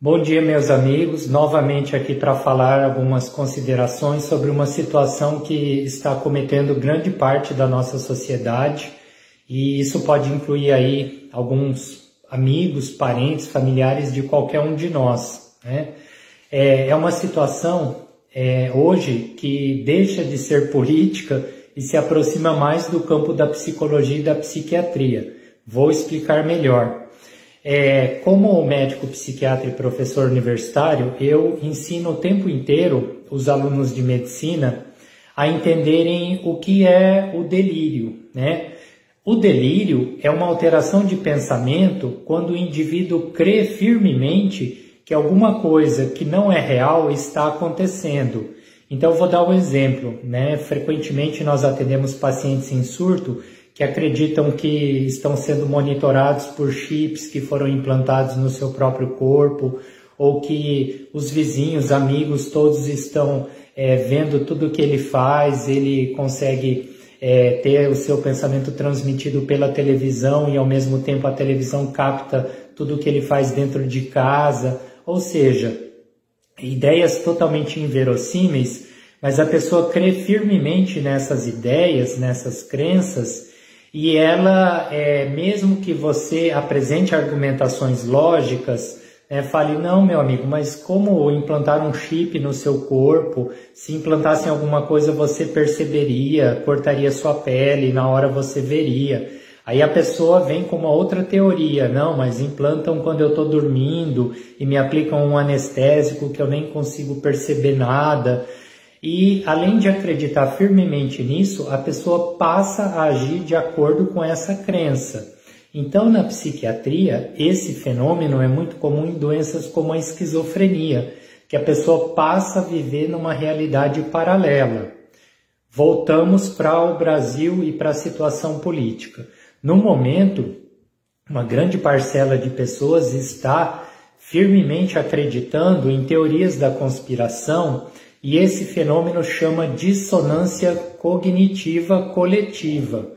Bom dia, meus amigos. Novamente aqui para falar algumas considerações sobre uma situação que está acometendo grande parte da nossa sociedade, e isso pode incluir aí alguns amigos, parentes, familiares de qualquer um de nós, né? É uma situação hoje que deixa de ser política e se aproxima mais do campo da psicologia e da psiquiatria. Vou explicar melhor. Como médico psiquiatra e professor universitário, eu ensino o tempo inteiro os alunos de medicina a entenderem o que é o delírio, né? O delírio é uma alteração de pensamento quando o indivíduo crê firmemente que alguma coisa que não é real está acontecendo. Então, eu vou dar um exemplo, né? Frequentemente nós atendemos pacientes em surto que acreditam que estão sendo monitorados por chips que foram implantados no seu próprio corpo, ou que os vizinhos, amigos, todos estão vendo tudo o que ele faz, ele consegue ter o seu pensamento transmitido pela televisão e ao mesmo tempo a televisão capta tudo o que ele faz dentro de casa, ou seja, ideias totalmente inverossímeis, mas a pessoa crê firmemente nessas ideias, nessas crenças. E ela, mesmo que você apresente argumentações lógicas, fale, não, meu amigo, mas como implantar um chip no seu corpo? Se implantassem alguma coisa você perceberia, cortaria sua pele, na hora você veria. Aí a pessoa vem com uma outra teoria, não, mas implantam quando eu estou dormindo e me aplicam um anestésico que eu nem consigo perceber nada. E, além de acreditar firmemente nisso, a pessoa passa a agir de acordo com essa crença. Então, na psiquiatria, esse fenômeno é muito comum em doenças como a esquizofrenia, que a pessoa passa a viver numa realidade paralela. Voltamos para o Brasil e para a situação política. No momento, uma grande parcela de pessoas está firmemente acreditando em teorias da conspiração. E esse fenômeno chama dissonância cognitiva coletiva.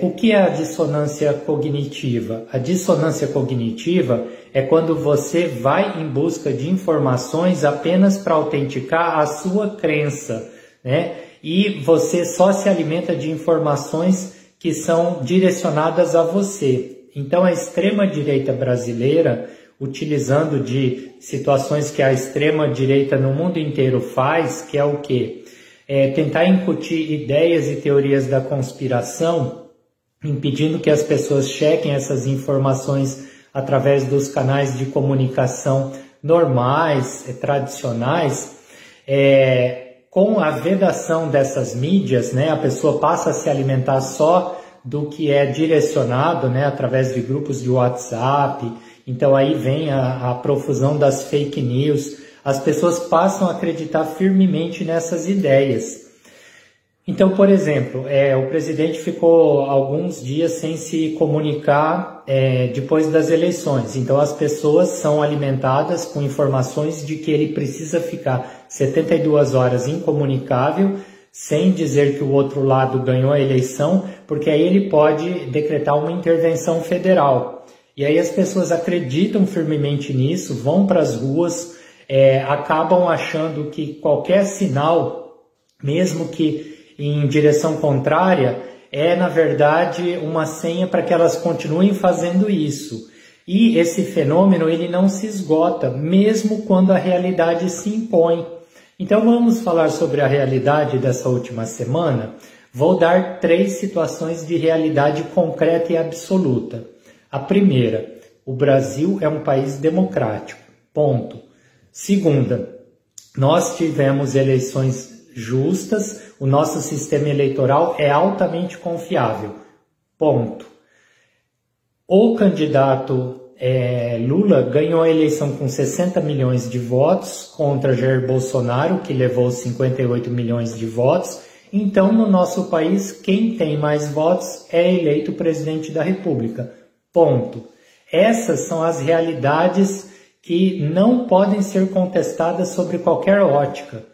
O que é a dissonância cognitiva? A dissonância cognitiva é quando você vai em busca de informações apenas para autenticar a sua crença, né? E você só se alimenta de informações que são direcionadas a você. Então, a extrema-direita brasileira, utilizando de situações que a extrema-direita no mundo inteiro faz, que é o quê? Tentar incutir ideias e teorias da conspiração, impedindo que as pessoas chequem essas informações através dos canais de comunicação normais, tradicionais. Com a vedação dessas mídias, né, a pessoa passa a se alimentar só do que é direcionado, né, através de grupos de WhatsApp. Então aí vem a profusão das fake news, as pessoas passam a acreditar firmemente nessas ideias. Então, por exemplo, o presidente ficou alguns dias sem se comunicar depois das eleições. Então as pessoas são alimentadas com informações de que ele precisa ficar 72 horas incomunicável, sem dizer que o outro lado ganhou a eleição, porque aí ele pode decretar uma intervenção federal. E aí as pessoas acreditam firmemente nisso, vão para as ruas, acabam achando que qualquer sinal, mesmo que em direção contrária, na verdade uma senha para que elas continuem fazendo isso. E esse fenômeno ele não se esgota, mesmo quando a realidade se impõe. Então vamos falar sobre a realidade dessa última semana. Vou dar 3 situações de realidade concreta e absoluta. A primeira, o Brasil é um país democrático, ponto. Segunda, nós tivemos eleições justas, o nosso sistema eleitoral é altamente confiável, ponto. O candidato Lula ganhou a eleição com 60 milhões de votos contra Jair Bolsonaro, que levou 58 milhões de votos. Então, no nosso país, quem tem mais votos é eleito presidente da República. Ponto. Essas são as realidades que não podem ser contestadas sobre qualquer ótica.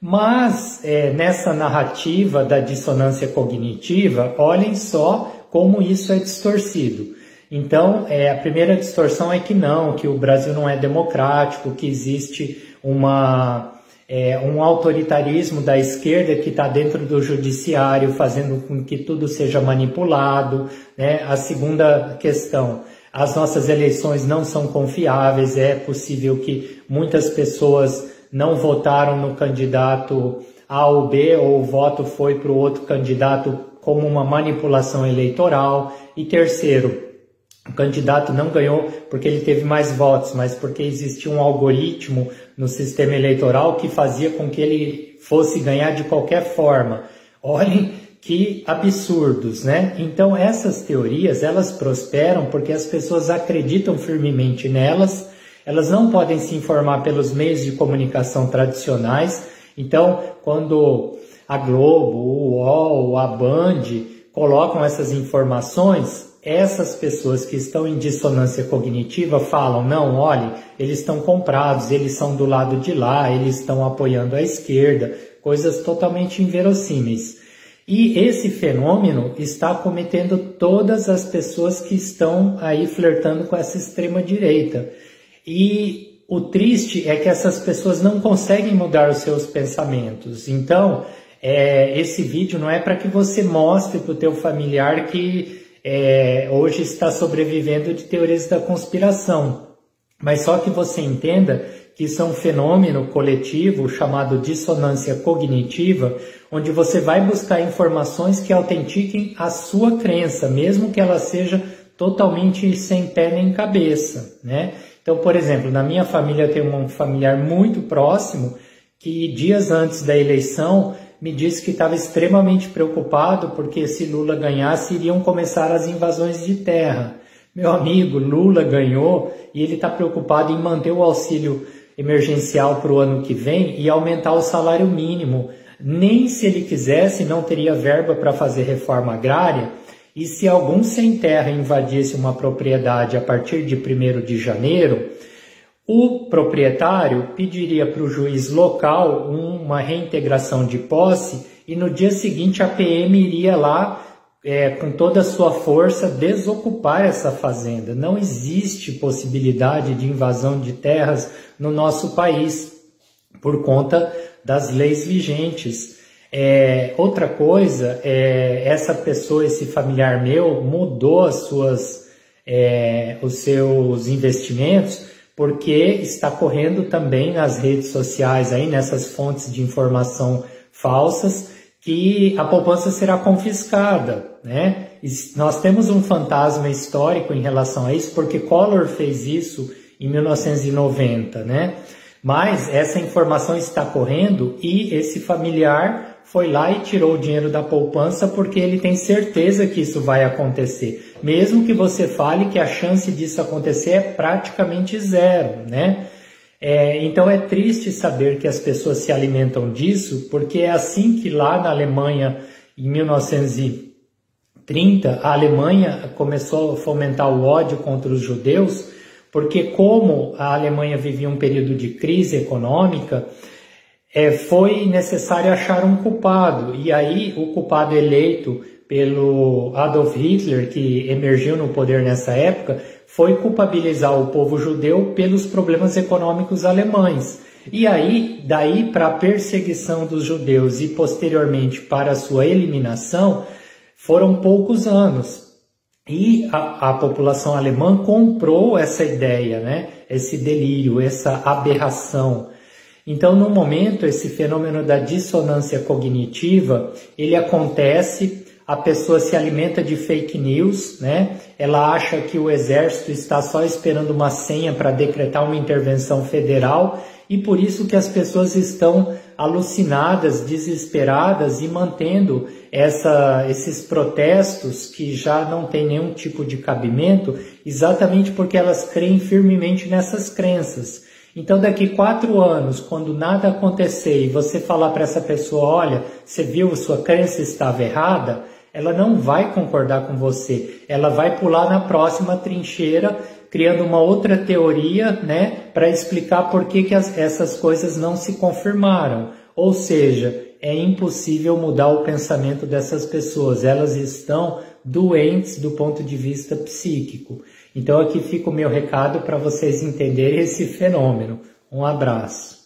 Mas, nessa narrativa da dissonância cognitiva, olhem só como isso é distorcido. Então, a primeira distorção é que não, que o Brasil não é democrático, que existe um autoritarismo da esquerda que está dentro do judiciário, fazendo com que tudo seja manipulado, né? A segunda questão, as nossas eleições não são confiáveis, é possível que muitas pessoas não votaram no candidato A ou B, ou o voto foi para o outro candidato como uma manipulação eleitoral. E terceiro, o candidato não ganhou porque ele teve mais votos, mas porque existia um algoritmo no sistema eleitoral que fazia com que ele fosse ganhar de qualquer forma. Olhem que absurdos, né? Então essas teorias, elas prosperam porque as pessoas acreditam firmemente nelas, elas não podem se informar pelos meios de comunicação tradicionais. Então, quando a Globo, o UOL, a Band colocam essas informações, essas pessoas que estão em dissonância cognitiva falam, não, olha, eles estão comprados, eles são do lado de lá, eles estão apoiando a esquerda, coisas totalmente inverossímeis. E esse fenômeno está acometendo todas as pessoas que estão aí flertando com essa extrema-direita. E o triste é que essas pessoas não conseguem mudar os seus pensamentos. Então, esse vídeo não é para que você mostre para o teu familiar que hoje está sobrevivendo de teorias da conspiração, mas só que você entenda que isso é um fenômeno coletivo chamado dissonância cognitiva, onde você vai buscar informações que autentiquem a sua crença, mesmo que ela seja totalmente sem pé nem cabeça, né? Então, por exemplo, na minha família eu tenho um familiar muito próximo que dias antes da eleição me disse que estava extremamente preocupado porque se Lula ganhasse iriam começar as invasões de terra. Meu amigo, Lula ganhou e ele está preocupado em manter o auxílio emergencial para o ano que vem e aumentar o salário mínimo. Nem se ele quisesse não teria verba para fazer reforma agrária, e se algum sem terra invadisse uma propriedade a partir de 1º de janeiro, o proprietário pediria para o juiz local uma reintegração de posse e no dia seguinte a PM iria lá com toda a sua força desocupar essa fazenda. Não existe possibilidade de invasão de terras no nosso país por conta das leis vigentes. Outra coisa, essa pessoa, esse familiar meu, mudou os seus investimentos porque está correndo também nas redes sociais, aí, nessas fontes de informação falsas, que a poupança será confiscada, né? E nós temos um fantasma histórico em relação a isso, porque Collor fez isso em 1990, né? Mas essa informação está correndo e esse familiar foi lá e tirou o dinheiro da poupança porque ele tem certeza que isso vai acontecer. Mesmo que você fale que a chance disso acontecer é praticamente zero, né? Então é triste saber que as pessoas se alimentam disso, porque é assim que lá na Alemanha, em 1930, a Alemanha começou a fomentar o ódio contra os judeus, porque como a Alemanha vivia um período de crise econômica, foi necessário achar um culpado. E aí o culpado eleito pelo Adolf Hitler, que emergiu no poder nessa época, foi culpabilizar o povo judeu pelos problemas econômicos alemães. E aí, daí para a perseguição dos judeus e posteriormente para a sua eliminação, foram poucos anos. E a população alemã comprou essa ideia, né? Esse delírio, essa aberração. Então, no momento, esse fenômeno da dissonância cognitiva, ele acontece, a pessoa se alimenta de fake news, né? Ela acha que o exército está só esperando uma senha para decretar uma intervenção federal e por isso que as pessoas estão alucinadas, desesperadas e mantendo esses protestos que já não têm nenhum tipo de cabimento, exatamente porque elas creem firmemente nessas crenças. Então, daqui 4 anos, quando nada acontecer e você falar para essa pessoa, olha, você viu, sua crença estava errada, ela não vai concordar com você. Ela vai pular na próxima trincheira, criando uma outra teoria, né, para explicar por que essas coisas não se confirmaram. Ou seja, é impossível mudar o pensamento dessas pessoas. Elas estão doentes do ponto de vista psíquico. Então aqui fica o meu recado para vocês entenderem esse fenômeno. Um abraço.